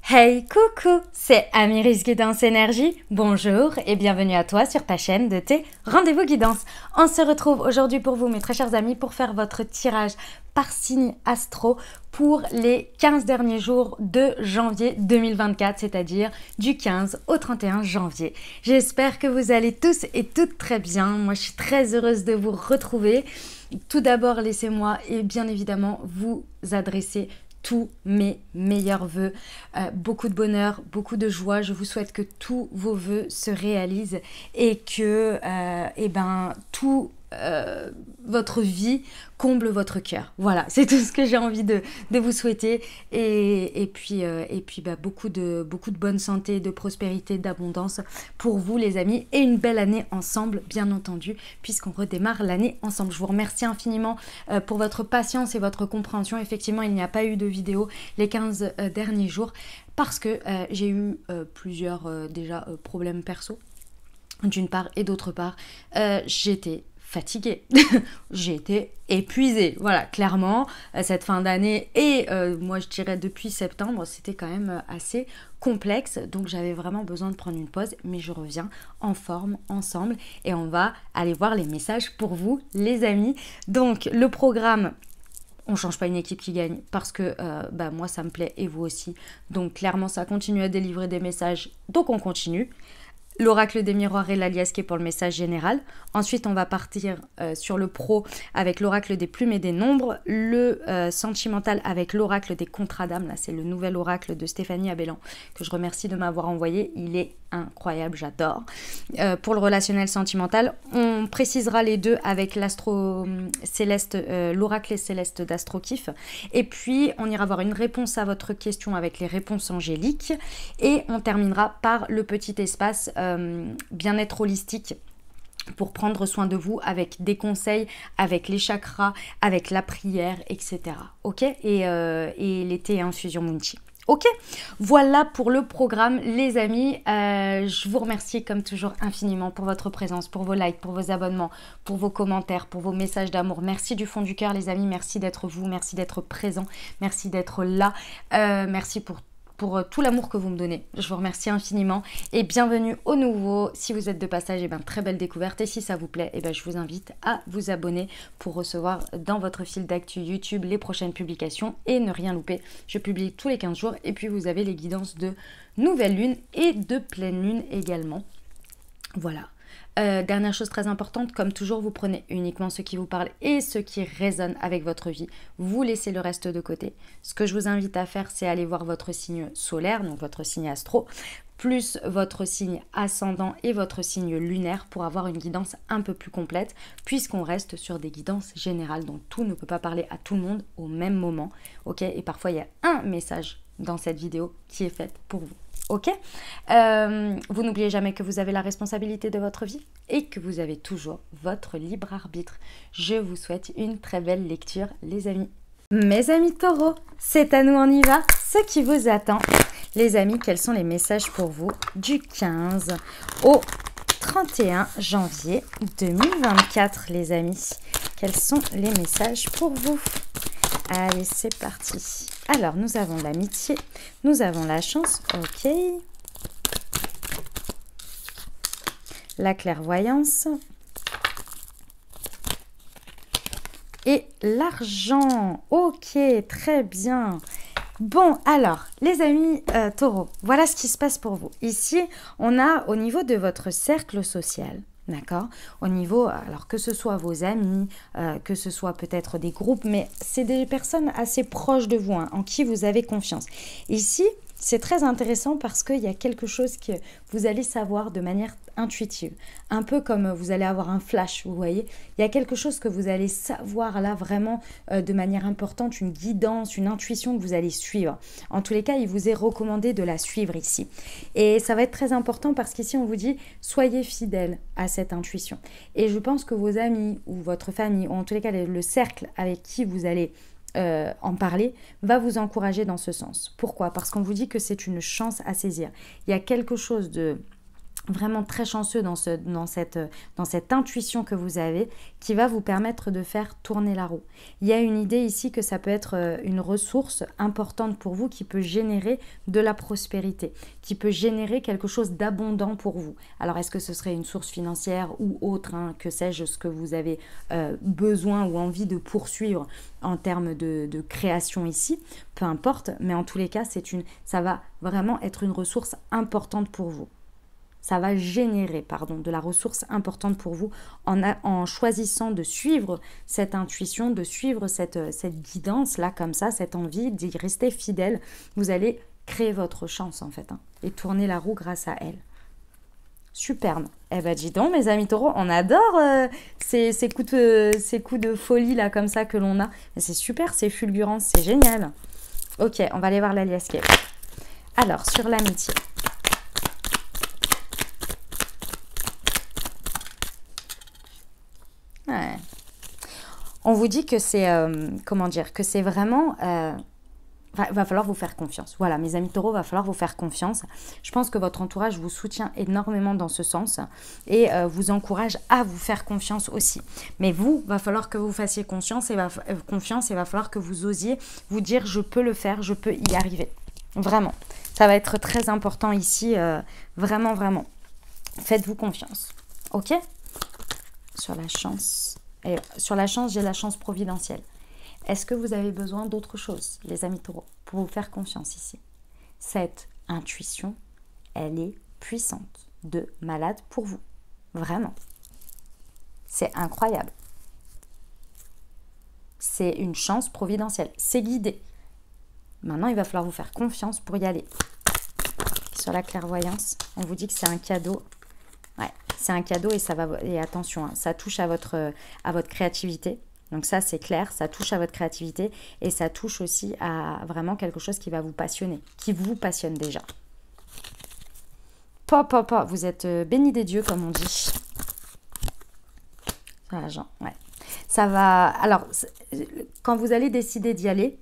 Hey, coucou, c'est Amiris Guidance Énergie. Bonjour et bienvenue à toi sur ta chaîne de tes rendez-vous guidance. On se retrouve aujourd'hui pour vous, mes très chers amis, pour faire votre tirage par signe astro pour les 15 derniers jours de janvier 2024, c'est-à-dire du 15 au 31 janvier. J'espère que vous allez tous et toutes très bien. Moi, je suis très heureuse de vous retrouver. Tout d'abord, laissez-moi et bien évidemment vous adresser tous mes meilleurs vœux, beaucoup de bonheur, beaucoup de joie. Je vous souhaite que tous vos vœux se réalisent et que tout votre vie comble votre cœur. Voilà, c'est tout ce que j'ai envie de vous souhaiter et puis beaucoup de bonne santé, de prospérité, d'abondance pour vous les amis et une belle année ensemble bien entendu puisqu'on redémarre l'année ensemble. Je vous remercie infiniment pour votre patience et votre compréhension. Effectivement, il n'y a pas eu de vidéo les 15 derniers jours parce que j'ai eu plusieurs problèmes perso d'une part et d'autre part j'étais fatiguée, j'ai été épuisée, voilà, clairement, cette fin d'année et moi je dirais depuis septembre, c'était quand même assez complexe, donc j'avais vraiment besoin de prendre une pause, mais je reviens en forme ensemble et on va aller voir les messages pour vous les amis. Donc le programme, on change pas une équipe qui gagne parce que moi ça me plaît et vous aussi, donc clairement ça continue à délivrer des messages, donc on continue. L'oracle des miroirs et l'alias qui est pour le message général. Ensuite, on va partir sur le pro avec l'oracle des plumes et des nombres. Le sentimental avec l'oracle des contrats d'âme. Là, c'est le nouvel oracle de Stéphanie Abellan que je remercie de m'avoir envoyé. Il est incroyable, j'adore. Pour le relationnel sentimental, on précisera les deux avec l'astro céleste, l'oracle céleste d'Astrokif. Et puis, on ira voir une réponse à votre question avec les réponses angéliques. Et on terminera par le petit espace bien-être holistique pour prendre soin de vous avec des conseils, avec les chakras, avec la prière, etc. Ok, et l'été infusion Munchi. Ok, voilà pour le programme les amis. Je vous remercie comme toujours infiniment pour votre présence, pour vos likes, pour vos abonnements, pour vos commentaires, pour vos messages d'amour. Merci du fond du cœur les amis, merci d'être vous, merci d'être présent, merci d'être là, merci pour tout l'amour que vous me donnez. Je vous remercie infiniment et bienvenue au nouveau. Si vous êtes de passage, très belle découverte. Et si ça vous plaît, je vous invite à vous abonner pour recevoir dans votre fil d'actu YouTube les prochaines publications et ne rien louper. Je publie tous les 15 jours et puis vous avez les guidances de nouvelle lune et de pleine lune également. Voilà. Dernière chose très importante, comme toujours, vous prenez uniquement ce qui vous parle et ce qui résonne avec votre vie. Vous laissez le reste de côté. Ce que je vous invite à faire, c'est aller voir votre signe solaire, donc votre signe astro, plus votre signe ascendant et votre signe lunaire pour avoir une guidance un peu plus complète, puisqu'on reste sur des guidances générales. Donc tout ne peut pas parler à tout le monde au même moment. Ok, et parfois, il y a un message dans cette vidéo qui est fait pour vous. Ok, vous n'oubliez jamais que vous avez la responsabilité de votre vie et que vous avez toujours votre libre arbitre. Je vous souhaite une très belle lecture les amis. Mes amis taureaux, c'est à nous, on y va, ce qui vous attend. Les amis, quels sont les messages pour vous du 15 au 31 janvier 2024 les amis? Quels sont les messages pour vous? Allez, c'est parti. Alors, nous avons l'amitié, nous avons la chance, ok. La clairvoyance. Et l'argent, ok, très bien. Bon, alors, les amis taureaux, voilà ce qui se passe pour vous. Ici, on a au niveau de votre cercle social, d'accord, au niveau, alors que ce soit vos amis, que ce soit peut-être des groupes, mais c'est des personnes assez proches de vous, hein, en qui vous avez confiance. Ici, c'est très intéressant parce qu'il y a quelque chose que vous allez savoir de manière intuitive. Un peu comme vous allez avoir un flash, vous voyez. Il y a quelque chose que vous allez savoir là vraiment de manière importante, une guidance, une intuition que vous allez suivre. En tous les cas, il vous est recommandé de la suivre ici. Et ça va être très important parce qu'ici, on vous dit soyez fidèle à cette intuition. Et je pense que vos amis ou votre famille, ou en tous les cas le cercle avec qui vous allez en parler, va vous encourager dans ce sens. Pourquoi? Parce qu'on vous dit que c'est une chance à saisir. Il y a quelque chose de vraiment très chanceux dans cette intuition que vous avez qui va vous permettre de faire tourner la roue. Il y a une idée ici que ça peut être une ressource importante pour vous qui peut générer de la prospérité, qui peut générer quelque chose d'abondant pour vous. Alors est-ce que ce serait une source financière ou autre, hein, que sais-je, ce que vous avez besoin ou envie de poursuivre en termes de création ici, peu importe, mais en tous les cas, ça va vraiment être une ressource importante pour vous. Ça va générer, de la ressource importante pour vous en choisissant de suivre cette intuition, de suivre cette guidance-là, comme ça, cette envie d'y rester fidèle. Vous allez créer votre chance, en fait, hein, et tourner la roue grâce à elle. Superbe. Eh ben, dis donc, mes amis taureaux, on adore ces coups de folie, là, comme ça, que l'on a. C'est super, c'est fulgurant, c'est génial. Ok, on va aller voir l'alias escape. Alors, sur l'amitié. Ouais. On vous dit que c'est, que c'est vraiment... va falloir vous faire confiance. Voilà, mes amis taureaux, va falloir vous faire confiance. Je pense que votre entourage vous soutient énormément dans ce sens et vous encourage à vous faire confiance aussi. Mais vous, va falloir que vous fassiez confiance et va falloir que vous osiez vous dire « je peux le faire, je peux y arriver ». Vraiment, ça va être très important ici, vraiment, vraiment. Faites-vous confiance, ok ? Sur la chance. Et sur la chance, j'ai la chance providentielle. Est-ce que vous avez besoin d'autre chose, les amis taureaux, pour vous faire confiance ici? Cette intuition, elle est puissante, de malade pour vous. Vraiment. C'est incroyable. C'est une chance providentielle. C'est guidé. Maintenant, il va falloir vous faire confiance pour y aller. Sur la clairvoyance, on vous dit que c'est un cadeau. Ouais, c'est un cadeau et ça va. Et attention, hein, ça touche à votre créativité. Donc ça, c'est clair, ça touche à votre créativité et ça touche aussi à vraiment quelque chose qui va vous passionner, qui vous passionne déjà. Vous êtes bénis des dieux, comme on dit. Voilà, genre, ouais. Ça va. Alors, quand vous allez décider d'y aller,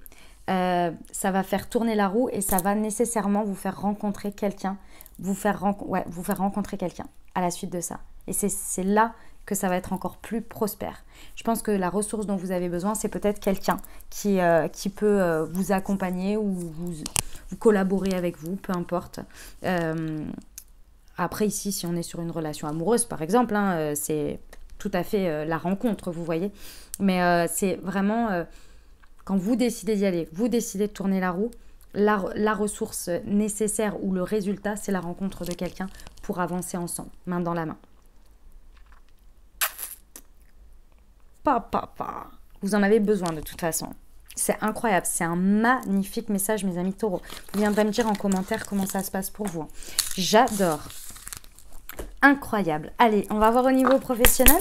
ça va faire tourner la roue et ça va nécessairement vous faire rencontrer quelqu'un, vous faire rencontrer quelqu'un à la suite de ça. Et c'est là que ça va être encore plus prospère. Je pense que la ressource dont vous avez besoin, c'est peut-être quelqu'un qui peut vous accompagner ou vous collaborer avec vous, peu importe. Après, ici, si on est sur une relation amoureuse, par exemple, hein, c'est tout à fait la rencontre, vous voyez. Mais c'est vraiment, quand vous décidez d'y aller, vous décidez de tourner la roue, la ressource nécessaire ou le résultat, c'est la rencontre de quelqu'un pour avancer ensemble, main dans la main. Vous en avez besoin de toute façon. C'est incroyable, c'est un magnifique message, mes amis taureaux. Vous viendrez me dire en commentaire comment ça se passe pour vous. J'adore. Incroyable. Allez, on va voir au niveau professionnel.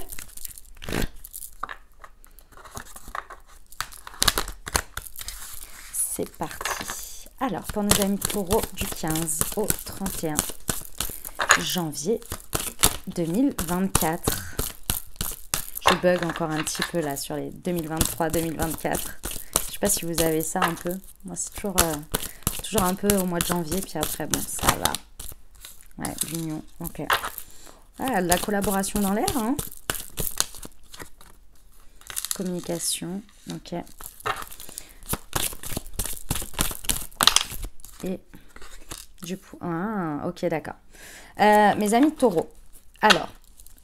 C'est parti. Alors, pour nos amis taureaux du 15 au 31 janvier 2024. Je bug encore un petit peu là sur les 2023-2024. Je sais pas si vous avez ça un peu. Moi, c'est toujours un peu au mois de janvier. Puis après, bon, ça va. Ouais, l'union. Ok. Ah, de la collaboration dans l'air. Hein. Communication. Ok. Et du coup... Ah, ok, d'accord. Mes amis taureaux. Alors,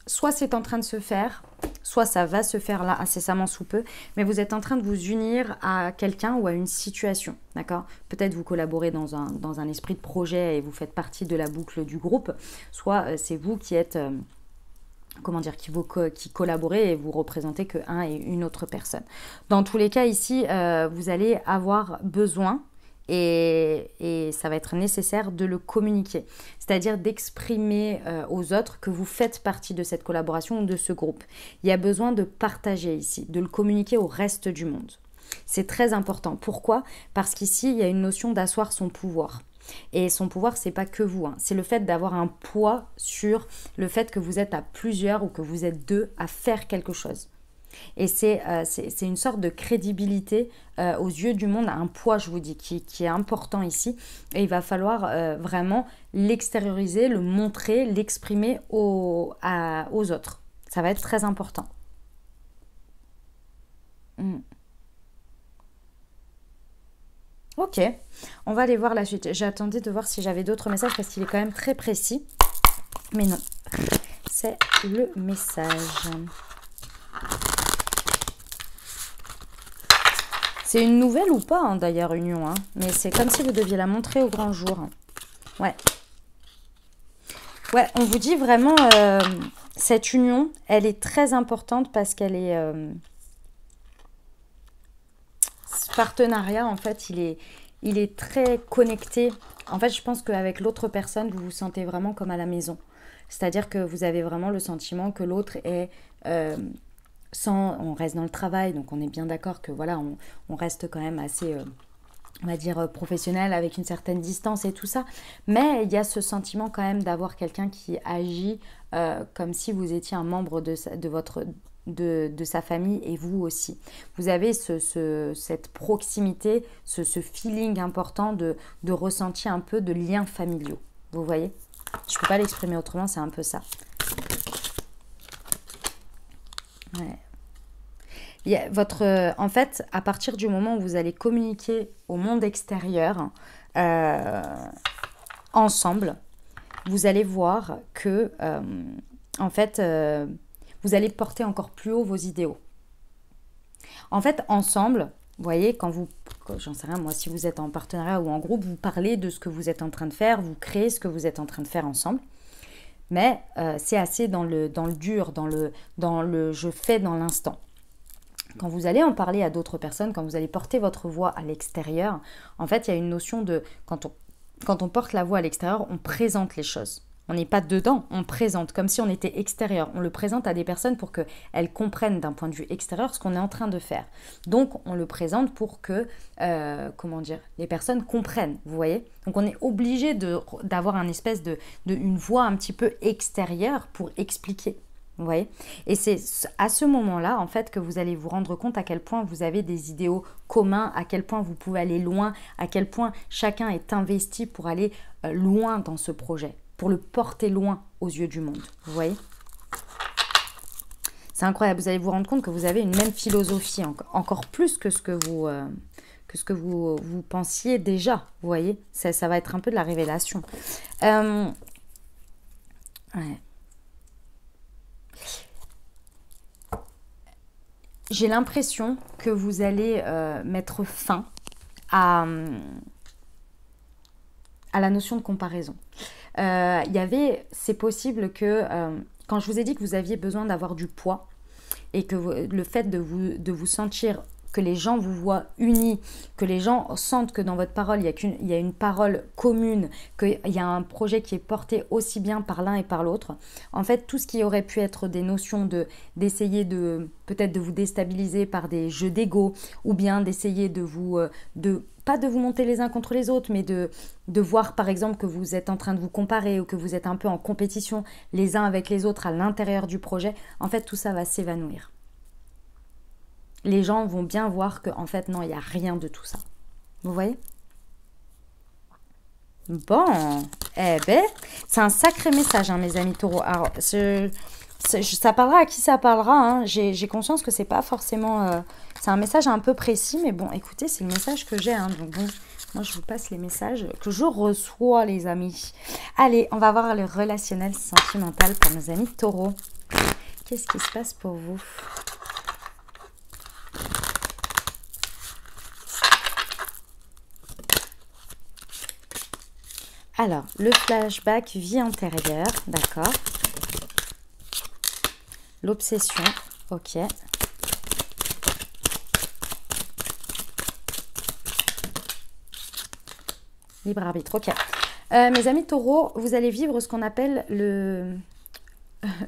soit c'est en train de se faire... Soit ça va se faire là incessamment sous peu, mais vous êtes en train de vous unir à quelqu'un ou à une situation, d'accord? Peut-être vous collaborez dans un esprit de projet et vous faites partie de la boucle du groupe, soit c'est vous qui êtes, qui collaborez et vous représentez que un et une autre personne. Dans tous les cas ici, vous allez avoir besoin et ça va être nécessaire de le communiquer, c'est-à-dire d'exprimer aux autres que vous faites partie de cette collaboration ou de ce groupe. Il y a besoin de partager ici, de le communiquer au reste du monde. C'est très important. Pourquoi? Parce qu'ici, il y a une notion d'asseoir son pouvoir. Et son pouvoir, c'est pas que vous, hein. C'est le fait d'avoir un poids sur le fait que vous êtes à plusieurs ou que vous êtes deux à faire quelque chose. Et c'est une sorte de crédibilité aux yeux du monde, un poids, je vous dis, qui est important ici. Et il va falloir vraiment l'extérioriser, le montrer, l'exprimer aux autres. Ça va être très important. Ok, on va aller voir la suite. J'attendais de voir si j'avais d'autres messages parce qu'il est quand même très précis. Mais non, c'est le message. C'est une nouvelle ou pas, hein, d'ailleurs, union. Hein. Mais c'est comme si vous deviez la montrer au grand jour. Ouais. Ouais, on vous dit vraiment, cette union, elle est très importante parce qu'elle est... ce partenariat, en fait, il est très connecté. En fait, je pense qu'avec l'autre personne, vous vous sentez vraiment comme à la maison. C'est-à-dire que vous avez vraiment le sentiment que l'autre est... on reste dans le travail, donc on est bien d'accord que voilà, on reste quand même assez, on va dire, professionnel avec une certaine distance et tout ça. Mais il y a ce sentiment quand même d'avoir quelqu'un qui agit comme si vous étiez un membre de sa famille et vous aussi. Vous avez cette proximité, ce feeling important de ressenti un peu de liens familiaux. Vous voyez ? Je ne peux pas l'exprimer autrement, c'est un peu ça. Ouais. En fait, à partir du moment où vous allez communiquer au monde extérieur ensemble, vous allez voir que, en fait, vous allez porter encore plus haut vos idéaux. En fait, ensemble, vous voyez, j'en sais rien, moi, si vous êtes en partenariat ou en groupe, vous parlez de ce que vous êtes en train de faire, vous créez ce que vous êtes en train de faire ensemble. Mais c'est assez dans le dur, dans le je fais dans l'instant. Quand vous allez en parler à d'autres personnes, quand vous allez porter votre voix à l'extérieur, en fait, il y a une notion de... Quand on porte la voix à l'extérieur, on présente les choses. On n'est pas dedans, on présente, comme si on était extérieur. On le présente à des personnes pour qu'elles comprennent d'un point de vue extérieur ce qu'on est en train de faire. Donc, on le présente pour que, les personnes comprennent, vous voyez ? Donc, on est obligé d'avoir une espèce une voix un petit peu extérieure pour expliquer. Vous voyez ? Et c'est à ce moment-là, en fait, que vous allez vous rendre compte à quel point vous avez des idéaux communs, à quel point vous pouvez aller loin, à quel point chacun est investi pour aller loin dans ce projet, pour le porter loin aux yeux du monde. Vous voyez ? C'est incroyable, vous allez vous rendre compte que vous avez une même philosophie, encore plus que ce que vous pensiez déjà. Vous voyez ? Ça va être un peu de la révélation. Ouais. J'ai l'impression que vous allez mettre fin à la notion de comparaison. C'est possible que, quand je vous ai dit que vous aviez besoin d'avoir du poids et que le fait de vous sentir que les gens vous voient unis, que les gens sentent que dans votre parole, il y a une parole commune, qu'il y a un projet qui est porté aussi bien par l'un et par l'autre. En fait, tout ce qui aurait pu être des notions d'essayer peut-être de vous déstabiliser par des jeux d'ego, ou bien d'essayer pas de vous monter les uns contre les autres, mais de voir par exemple que vous êtes en train de vous comparer ou que vous êtes un peu en compétition les uns avec les autres à l'intérieur du projet, en fait tout ça va s'évanouir. Les gens vont bien voir qu'en fait non, il n'y a rien de tout ça. Vous voyez ? Bon, c'est un sacré message, hein, mes amis taureaux. Alors, ça parlera à qui ça parlera. Hein. J'ai conscience que c'est pas forcément... c'est un message un peu précis, mais bon, écoutez, c'est le message que j'ai. Hein, donc bon, moi, je vous passe les messages que je reçois, les amis. Allez, on va voir le relationnel sentimental pour nos amis taureaux. Qu'est-ce qui se passe pour vous ? Alors, le flashback vie antérieure, d'accord. L'obsession, ok. Libre arbitre, ok. Mes amis taureaux, vous allez vivre ce qu'on appelle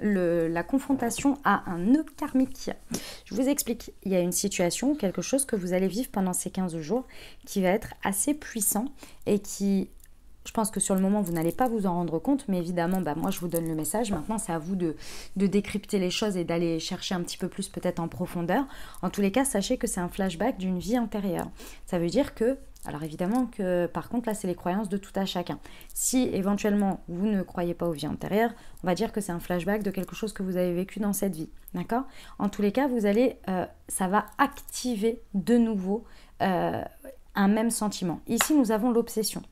la confrontation à un nœud karmique. Je vous explique. Il y a une situation, quelque chose que vous allez vivre pendant ces 15 jours qui va être assez puissant et qui je pense que sur le moment, vous n'allez pas vous en rendre compte, mais évidemment, moi, je vous donne le message. Maintenant, c'est à vous de décrypter les choses et d'aller chercher un petit peu plus peut-être en profondeur. En tous les cas, sachez que c'est un flashback d'une vie antérieure. Ça veut dire que, alors évidemment que, par contre, là, c'est les croyances de tout à chacun. Si, éventuellement, vous ne croyez pas aux vies antérieures, on va dire que c'est un flashback de quelque chose que vous avez vécu dans cette vie. D'accord ? En tous les cas, vous allez, ça va activer de nouveau un même sentiment. Ici, nous avons l'obsession.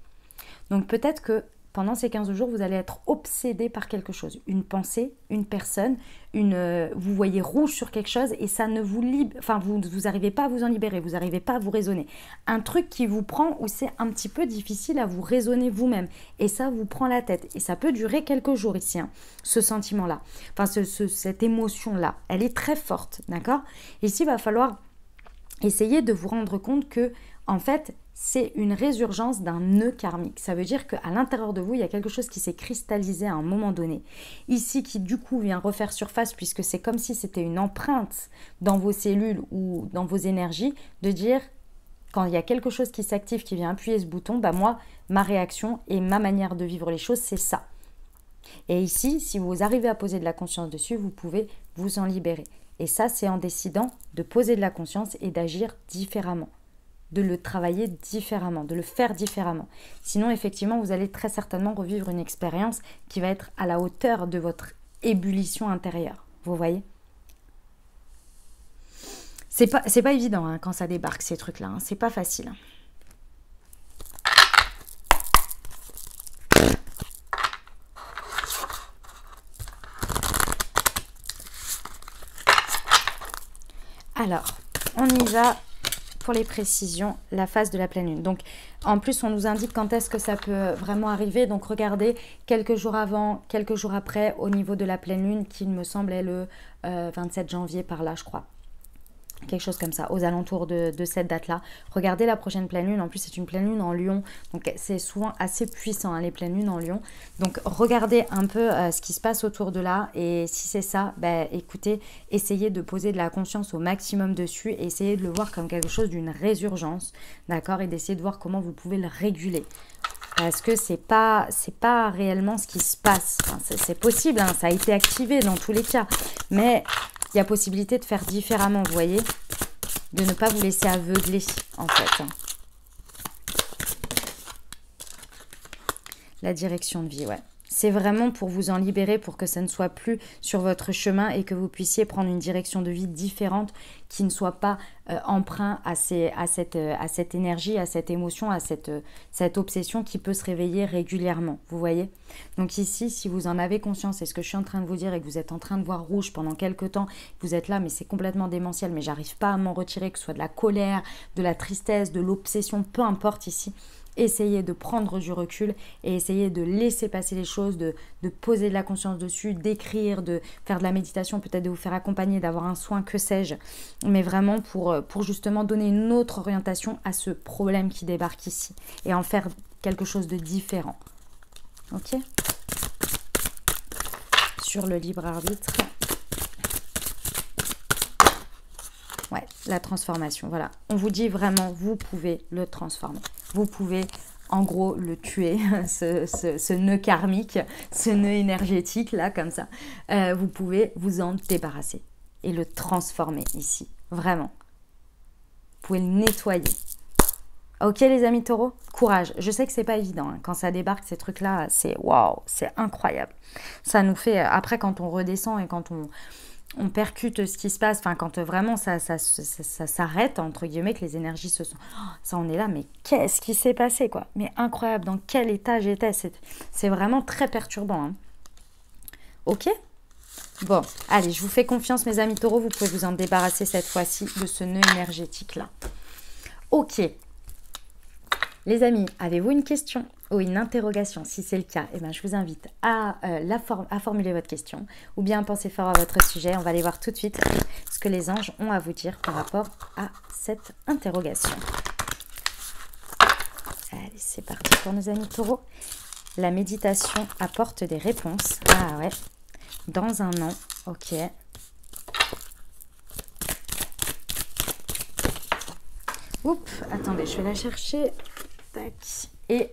Donc peut-être que pendant ces 15 jours, vous allez être obsédé par quelque chose. Une pensée, une personne, vous voyez rouge sur quelque chose et ça ne vous libère... Enfin, vous n'arrivez pas à vous en libérer, vous n'arrivez pas à vous raisonner. Un truc qui vous prend où c'est un petit peu difficile à vous raisonner vous-même. Et ça vous prend la tête. Et ça peut durer quelques jours ici, hein, ce sentiment-là. Enfin, cette émotion-là, elle est très forte, d'accord ? Ici, il va falloir essayer de vous rendre compte que, en fait, c'est une résurgence d'un nœud karmique. Ça veut dire qu'à l'intérieur de vous, il y a quelque chose qui s'est cristallisé à un moment donné. Ici, qui du coup vient refaire surface, puisque c'est comme si c'était une empreinte dans vos cellules ou dans vos énergies, de dire, quand il y a quelque chose qui s'active, qui vient appuyer ce bouton, moi, ma réaction et ma manière de vivre les choses, c'est ça. Et ici, si vous arrivez à poser de la conscience dessus, vous pouvez vous en libérer. Et ça, c'est en décidant de poser de la conscience et d'agir différemment, de le travailler différemment, de le faire différemment. Sinon, effectivement, vous allez très certainement revivre une expérience qui va être à la hauteur de votre ébullition intérieure. Vous voyez ? C'est pas évident hein, quand ça débarque, ces trucs-là. Hein. C'est pas facile. Alors, on y va pour les précisions, la phase de la pleine lune. Donc, en plus, on nous indique quand est-ce que ça peut vraiment arriver. Donc, regardez, quelques jours avant, quelques jours après, au niveau de la pleine lune, qui me semble est le 27 janvier par là, je crois. Quelque chose comme ça, aux alentours de cette date-là. Regardez la prochaine pleine lune. En plus, c'est une pleine lune en Lion. Donc, c'est souvent assez puissant, hein, les pleines lunes en Lion. Donc, regardez un peu ce qui se passe autour de là. Et si c'est ça, écoutez, essayez de poser de la conscience au maximum dessus. Et essayez de le voir comme quelque chose d'une résurgence. D'accord ? Et d'essayer de voir comment vous pouvez le réguler. Parce que c'est pas réellement ce qui se passe. Enfin, c'est possible, hein, ça a été activé dans tous les cas. Mais il y a possibilité de faire différemment, vous voyez, de ne pas vous laisser aveugler, en fait. La direction de vie, ouais. C'est vraiment pour vous en libérer, pour que ça ne soit plus sur votre chemin et que vous puissiez prendre une direction de vie différente qui ne soit pas emprunt à cette énergie, à cette émotion, à cette obsession qui peut se réveiller régulièrement, vous voyez. Donc ici, si vous en avez conscience, et ce que je suis en train de vous dire et que vous êtes en train de voir rouge pendant quelques temps, vous êtes là, mais c'est complètement démentiel, mais j'arrive pas à m'en retirer, que ce soit de la colère, de la tristesse, de l'obsession, peu importe ici. Essayez de prendre du recul et essayez de laisser passer les choses, de poser de la conscience dessus, d'écrire, de faire de la méditation, peut-être de vous faire accompagner, d'avoir un soin, que sais-je. Mais vraiment pour justement donner une autre orientation à ce problème qui débarque ici et en faire quelque chose de différent. Ok ? Sur le libre arbitre. Ouais, la transformation, voilà. On vous dit vraiment, vous pouvez le transformer. Vous pouvez, en gros, le tuer, ce nœud karmique, ce nœud énergétique, là, comme ça. Vous pouvez vous en débarrasser et le transformer ici, vraiment. Vous pouvez le nettoyer. Ok, les amis taureaux, courage. Je sais que c'est pas évident. Hein. Quand ça débarque, ces trucs-là, c'est waouh, c'est incroyable. Ça nous fait, après, quand on redescend et quand on percute ce qui se passe, enfin quand vraiment ça s'arrête, entre guillemets, que les énergies se sont... Oh, ça, on est là, mais qu'est-ce qui s'est passé, quoi? Mais incroyable, dans quel état j'étais? C'est vraiment très perturbant. Hein. Ok? Bon, allez, je vous fais confiance, mes amis taureaux, vous pouvez vous en débarrasser cette fois-ci de ce nœud énergétique-là. Ok. Les amis, avez-vous une question ou une interrogation? Si c'est le cas, je vous invite à formuler votre question ou bien à penser fort à votre sujet. On va aller voir tout de suite ce que les anges ont à vous dire par rapport à cette interrogation. Allez, c'est parti pour nos amis taureaux. La méditation apporte des réponses. Ah ouais, dans un an, ok. Oups, attendez, je vais la chercher. Tac. Et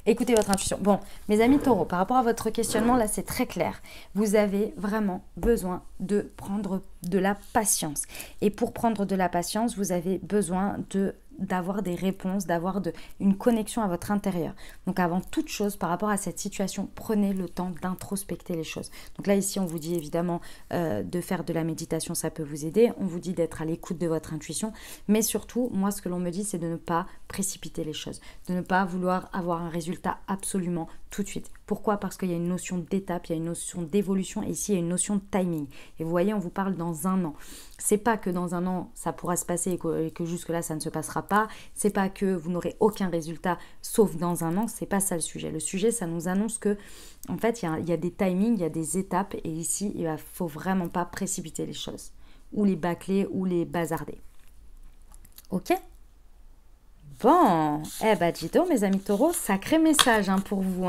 Écoutez votre intuition. Bon, mes amis taureaux, par rapport à votre questionnement, là, c'est très clair. Vous avez vraiment besoin de prendre de la patience. Et pour prendre de la patience, vous avez besoin d'avoir des réponses, d'avoir une connexion à votre intérieur. Donc avant toute chose, par rapport à cette situation, prenez le temps d'introspecter les choses. Donc là, ici, on vous dit évidemment de faire de la méditation, ça peut vous aider. On vous dit d'être à l'écoute de votre intuition. Mais surtout, moi, ce que l'on me dit, c'est de ne pas précipiter les choses, de ne pas vouloir avoir un résultat absolument tout de suite. Pourquoi? Parce qu'il y a une notion d'étape, il y a une notion d'évolution et ici il y a une notion de timing. Et vous voyez, on vous parle dans un an. C'est pas que dans un an ça pourra se passer et que jusque-là ça ne se passera pas. C'est pas que vous n'aurez aucun résultat sauf dans un an. C'est pas ça le sujet. Le sujet, ça nous annonce que en fait il y a des timings, il y a des étapes et ici il faut vraiment pas précipiter les choses ou les bâcler ou les bazarder. Ok? Bon, eh ben dis donc mes amis taureaux, sacré message pour vous.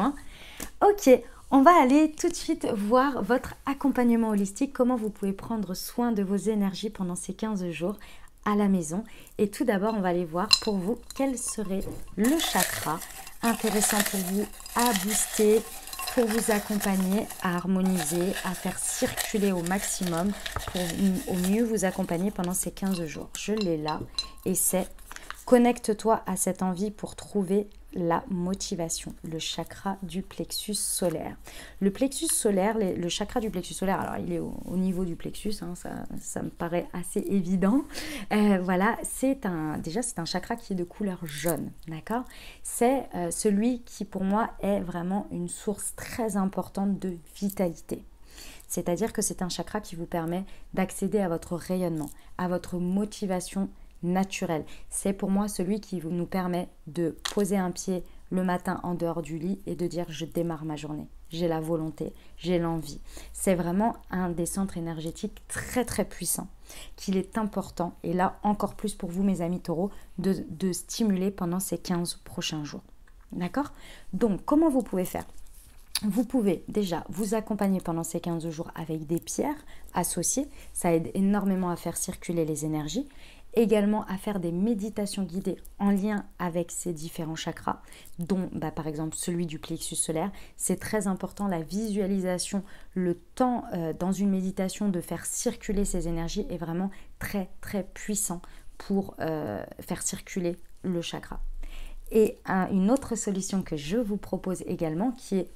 Ok, on va aller tout de suite voir votre accompagnement holistique, comment vous pouvez prendre soin de vos énergies pendant ces 15 jours à la maison. Et tout d'abord, on va aller voir pour vous quel serait le chakra intéressant pour vous à booster, pour vous accompagner, à harmoniser, à faire circuler au maximum, pour au mieux vous accompagner pendant ces 15 jours. Je l'ai là et c'est connecte-toi à cette envie pour trouver la motivation, le chakra du plexus solaire. Le plexus solaire, le chakra du plexus solaire, alors il est au niveau du plexus, ça me paraît assez évident. Voilà, c'est un chakra qui est de couleur jaune, d'accord? C'est celui qui pour moi est vraiment une source très importante de vitalité. C'est-à-dire que c'est un chakra qui vous permet d'accéder à votre rayonnement, à votre motivation naturel. C'est pour moi celui qui nous permet de poser un pied le matin en dehors du lit et de dire je démarre ma journée. J'ai la volonté, j'ai l'envie. C'est vraiment un des centres énergétiques très très puissants qu'il est important, et là encore plus pour vous mes amis taureaux, de stimuler pendant ces 15 prochains jours. D'accord? Donc comment vous pouvez faire? Vous pouvez déjà vous accompagner pendant ces 15 jours avec des pierres associées. Ça aide énormément à faire circuler les énergies. Également à faire des méditations guidées en lien avec ces différents chakras, dont par exemple celui du plexus solaire. C'est très important, la visualisation, le temps dans une méditation de faire circuler ces énergies est vraiment très très puissant pour faire circuler le chakra. Et une autre solution que je vous propose également, qui est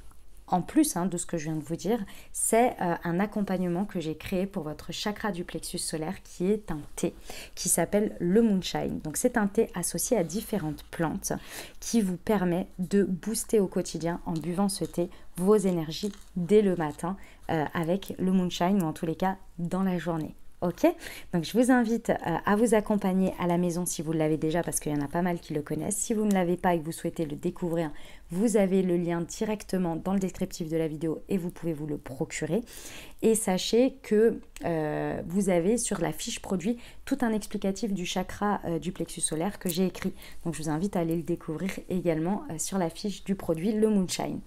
en plus de ce que je viens de vous dire, c'est un accompagnement que j'ai créé pour votre chakra du plexus solaire qui est un thé qui s'appelle le Moonshine. Donc c'est un thé associé à différentes plantes qui vous permet de booster au quotidien en buvant ce thé vos énergies dès le matin avec le Moonshine ou en tous les cas dans la journée. Ok, donc je vous invite à vous accompagner à la maison si vous l'avez déjà, parce qu'il y en a pas mal qui le connaissent. Si vous ne l'avez pas et que vous souhaitez le découvrir, vous avez le lien directement dans le descriptif de la vidéo et vous pouvez vous le procurer. Et sachez que vous avez sur la fiche produit tout un explicatif du chakra du plexus solaire que j'ai écrit. Donc je vous invite à aller le découvrir également sur la fiche du produit le Moonshine.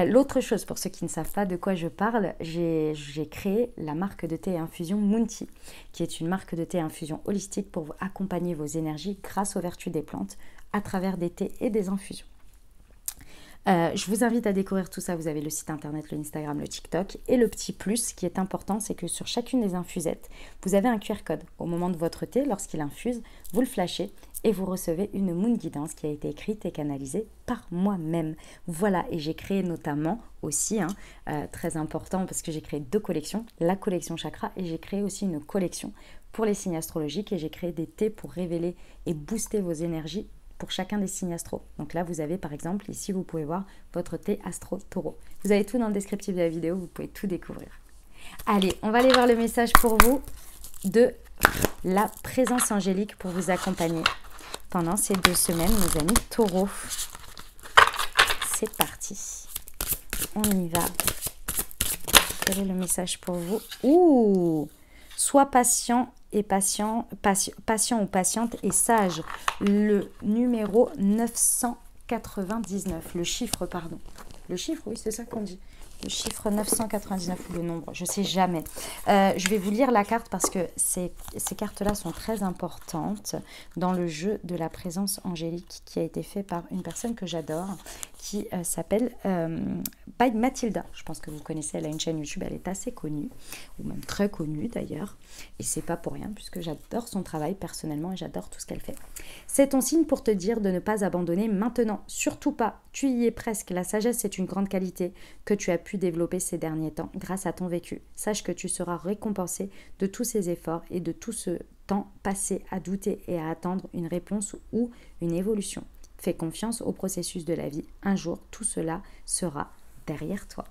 L'autre chose, pour ceux qui ne savent pas de quoi je parle, j'ai créé la marque de thé et infusion Moontea, qui est une marque de thé et infusion holistique pour vous accompagner vos énergies grâce aux vertus des plantes à travers des thés et des infusions. Je vous invite à découvrir tout ça. Vous avez le site internet, le Instagram, le TikTok. Et le petit plus qui est important, c'est que sur chacune des infusettes, vous avez un QR code. Au moment de votre thé, lorsqu'il infuse, vous le flashez et vous recevez une Moon Guidance qui a été écrite et canalisée par moi-même. Voilà, et j'ai créé notamment aussi, très important parce que j'ai créé 2 collections, la collection chakra, et j'ai créé aussi une collection pour les signes astrologiques, et j'ai créé des thés pour révéler et booster vos énergies pour chacun des signes astro. Donc là, vous avez par exemple, ici, vous pouvez voir votre thé astro taureau. Vous avez tout dans le descriptif de la vidéo, vous pouvez tout découvrir. Allez, on va aller voir le message pour vous de la présence angélique pour vous accompagner pendant ces 2 semaines, mes amis taureaux. C'est parti. On y va. Quel est le message pour vous? Ouh! Sois patient et patient ou patiente et sage. Le numéro 999, le chiffre, pardon. Le chiffre, oui, c'est ça qu'on dit. le chiffre 999 ou le nombre, je ne sais jamais. Je vais vous lire la carte parce que ces cartes-là sont très importantes dans le jeu de la présence angélique qui a été fait par une personne que j'adore, qui s'appelle By Mathilda. Je pense que vous connaissez, elle a une chaîne YouTube, elle est assez connue, ou même très connue d'ailleurs, et c'est pas pour rien puisque j'adore son travail personnellement et j'adore tout ce qu'elle fait. C'est ton signe pour te dire de ne pas abandonner maintenant, surtout pas, tu y es presque, la sagesse est une grande qualité que tu as pu développer ces derniers temps grâce à ton vécu. Sache que tu seras récompensé de tous ces efforts et de tout ce temps passé à douter et à attendre une réponse ou une évolution. Fais confiance au processus de la vie. Un jour, tout cela sera derrière toi.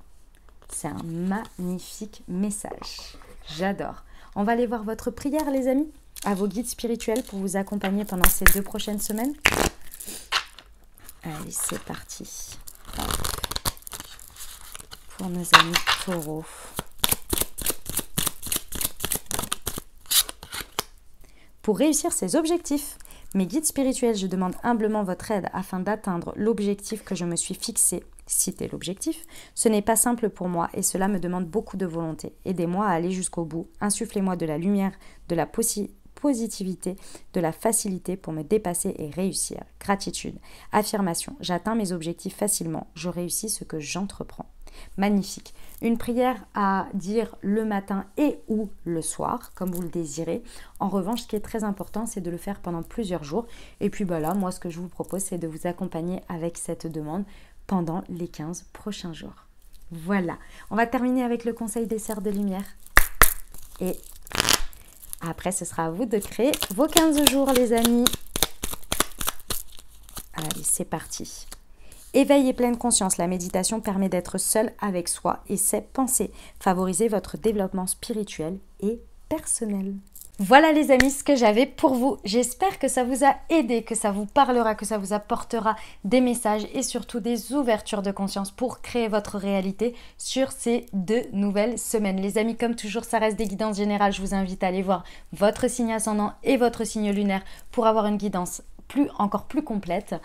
C'est un magnifique message. J'adore. On va aller voir votre prière, les amis, à vos guides spirituels pour vous accompagner pendant ces 2 prochaines semaines. Allez, c'est parti. Pour nos amis taureaux. Pour réussir ses objectifs, mes guides spirituels, je demande humblement votre aide afin d'atteindre l'objectif que je me suis fixé. Citez l'objectif. Ce n'est pas simple pour moi et cela me demande beaucoup de volonté. Aidez-moi à aller jusqu'au bout. Insufflez-moi de la lumière, de la positivité, de la facilité pour me dépasser et réussir. Gratitude. Affirmation. J'atteins mes objectifs facilement. Je réussis ce que j'entreprends. Magnifique. Une prière à dire le matin et ou le soir, comme vous le désirez. En revanche, ce qui est très important, c'est de le faire pendant plusieurs jours. Et puis là, moi, ce que je vous propose, c'est de vous accompagner avec cette demande pendant les 15 prochains jours. Voilà. On va terminer avec le conseil des serres de lumière. Et après, ce sera à vous de créer vos 15 jours, les amis. Allez, c'est parti. Éveil et pleine conscience, la méditation permet d'être seul avec soi et ses pensées. Favorisez votre développement spirituel et personnel. Voilà les amis ce que j'avais pour vous. J'espère que ça vous a aidé, que ça vous parlera, que ça vous apportera des messages et surtout des ouvertures de conscience pour créer votre réalité sur ces 2 nouvelles semaines. Les amis, comme toujours, ça reste des guidances générales. Je vous invite à aller voir votre signe ascendant et votre signe lunaire pour avoir une guidance encore plus complète.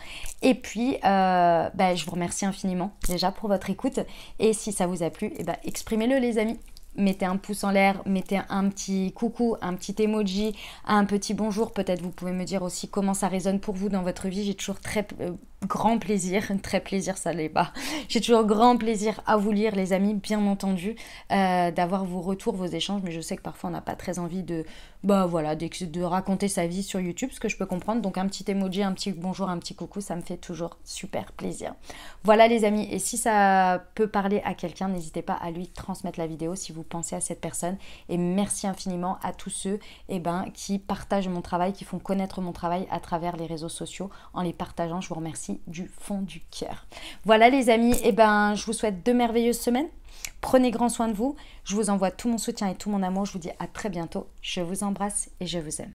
Et puis, je vous remercie infiniment déjà pour votre écoute. Et si ça vous a plu, exprimez-le les amis. Mettez un pouce en l'air, mettez un petit coucou, un petit emoji, un petit bonjour. Peut-être vous pouvez me dire aussi comment ça résonne pour vous dans votre vie. J'ai toujours grand plaisir, ça l'est pas. J'ai toujours grand plaisir à vous lire les amis, bien entendu, d'avoir vos retours, vos échanges. Mais je sais que parfois on n'a pas très envie de raconter sa vie sur YouTube, ce que je peux comprendre. Donc un petit emoji, un petit bonjour, un petit coucou, ça me fait toujours super plaisir. Voilà les amis, et si ça peut parler à quelqu'un, n'hésitez pas à lui transmettre la vidéo si vous pensez à cette personne. Et merci infiniment à tous ceux qui partagent mon travail, qui font connaître mon travail à travers les réseaux sociaux. En les partageant, je vous remercie du fond du cœur. Voilà les amis, je vous souhaite 2 merveilleuses semaines. Prenez grand soin de vous. Je vous envoie tout mon soutien et tout mon amour. Je vous dis à très bientôt. Je vous embrasse et je vous aime.